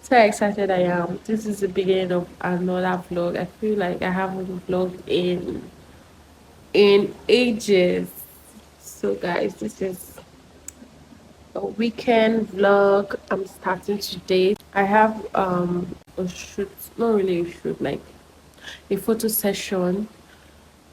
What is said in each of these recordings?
So excited I am. This is the beginning of another vlog. I feel like I haven't vlogged in ages. So guys, this is a weekend vlog. I'm starting today. I have a shoot, not really a shoot, like a photo session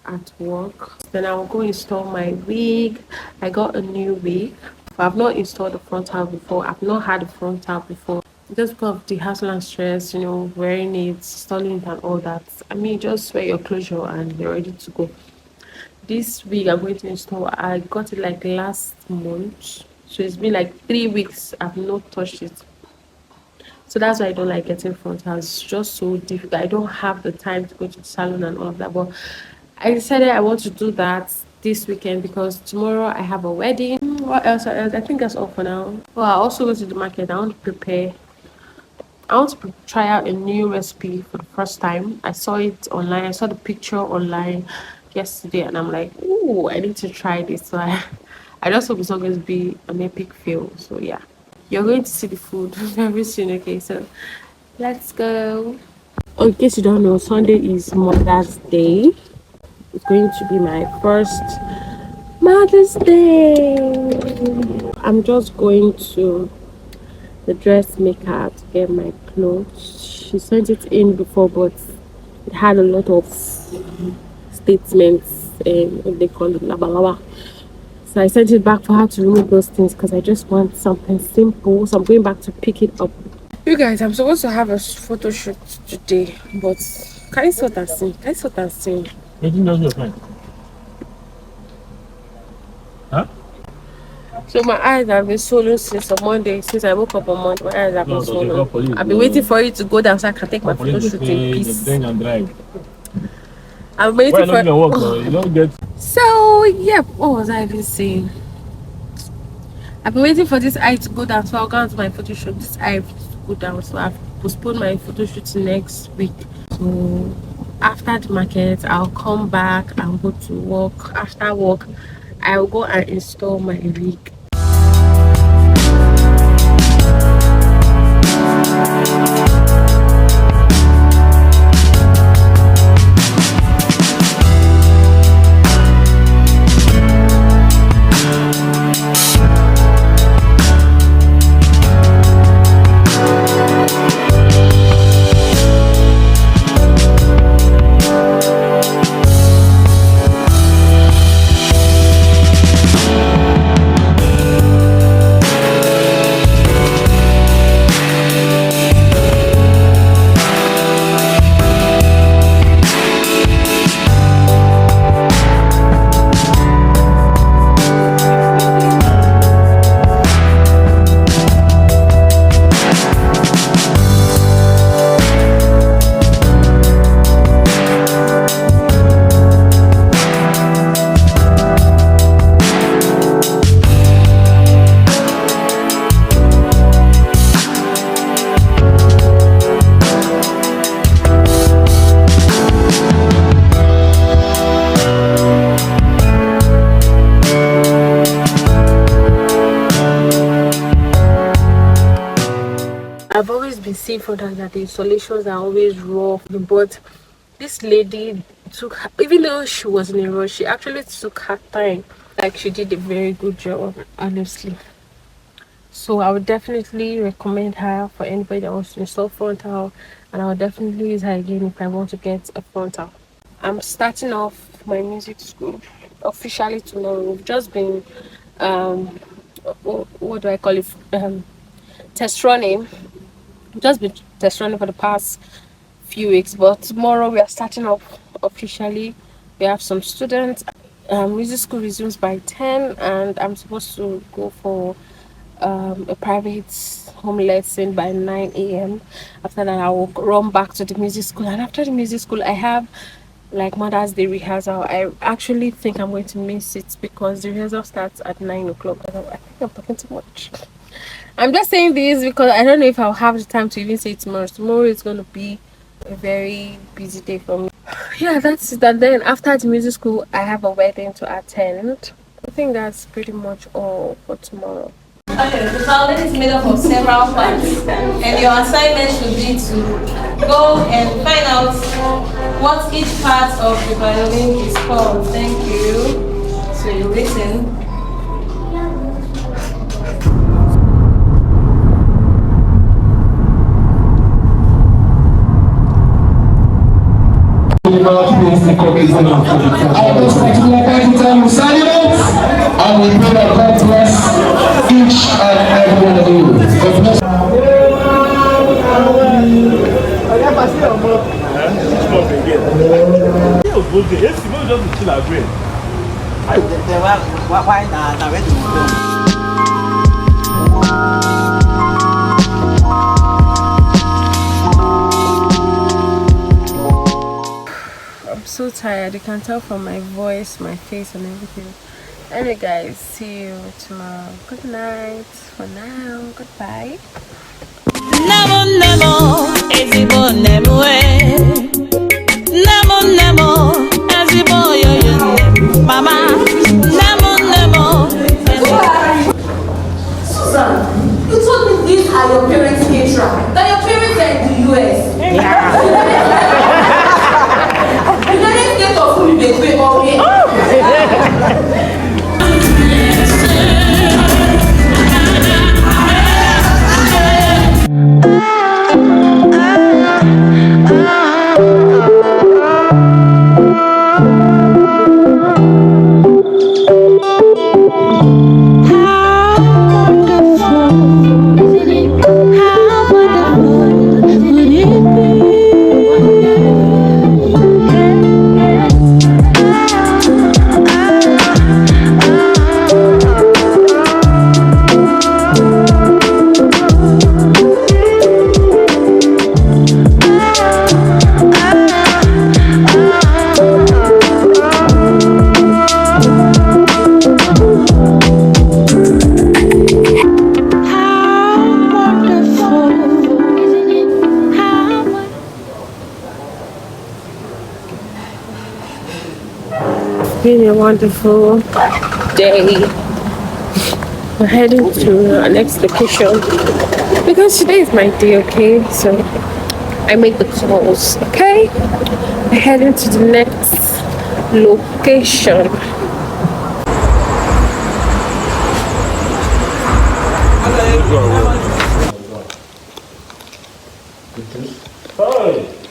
at work. Then I'll go install my wig. I got a new wig. I've not installed the frontal before. I've not had a frontal before. Just because of the hassle and stress, wearing it, installing it and all that. I mean, just wear your closure and you're ready to go. This wig I'm going to install, I got it like last month. So it's been like 3 weeks. I've not touched it. So that's why I don't like getting frontals. It's just so difficult. I don't have the time to go to the salon and all of that. But I decided I want to do that this weekend because tomorrow I have a wedding. What else? I think that's all for now. Well, I also go to the market. I want to prepare. I want to try out a new recipe for the first time. I saw it online. I saw the picture online yesterday, and I'm like, "Ooh, I need to try this." So I just hope it's not going to be an epic fail. So yeah, you're going to see the food very soon. Okay, so let's go. In case you don't know, Sunday is Mother's Day. It's going to be my first Mother's Day. I'm just going to the dressmaker to get my clothes. She sent it in before, but it had a lot of statements, what they call it, labalaba. So I sent it back for her to remove those things because I just want something simple. So I'm going back to pick it up. You guys, I'm supposed to have a photo shoot today, but can you sort and see? Can you sort and see? Anything else you're fine? Huh? So my eyes have been swollen since on Monday. Since I woke up on Monday, my eyes have been swollen. I've been waiting for you to go down so I can take my photo shoot in peace. I'm waiting for you don't get. So yeah, what was I even saying? I've been waiting for this eye to go down, so I'll go on to my photo shoot. This eye to go down, so I've postponed my photo shoot to next week. So after the market, I'll come back and go to work. After work, I'll go and install my wig. I've always been seeing from that the installations are always rough, but this lady took, even though she was in a rush, she actually took her time. Like she did a very good job, honestly. So I would definitely recommend her for anybody that wants to install frontal, and I would definitely use her again if I want to get a frontal. I'm starting off my music school officially tomorrow. We've just been um what do I call it, test running. Just been test running for the past few weeks, but tomorrow we are starting off officially. We have some students. Music school resumes by 10, and I'm supposed to go for a private home lesson by 9 a.m. After that, I will run back to the music school, and after the music school, I have like Mother's Day rehearsal. I actually think I'm going to miss it because the rehearsal starts at 9 o'clock. I think I'm talking too much. I'm just saying this because I don't know if I'll have the time to even say it tomorrow. Tomorrow is going to be a very busy day for me. Yeah, that's it. And then after the music school, I have a wedding to attend. I think that's pretty much all for tomorrow. Okay, the violin is made up of several parts, and your assignment should be to go and find out what each part of the violin is called. Thank you. So you listen. At this particular point in time, we silence and we pray that God bless each and every one of you. God bless. I'm so tired. You can tell from my voice, my face, and everything. Anyway, guys, see you tomorrow. Good night. For now, goodbye. Nemo nemo, ezigbo nemo nemo nemo, ezigbo yoyo mama. Nemo nemo. Susan, you told me these are your parents' caterer. That your parents are in the US. You didn't get of who they pay all day. Been a wonderful day. We're heading to our next location because today is my day, okay? So I make the calls, okay? We're heading to the next location. Hi.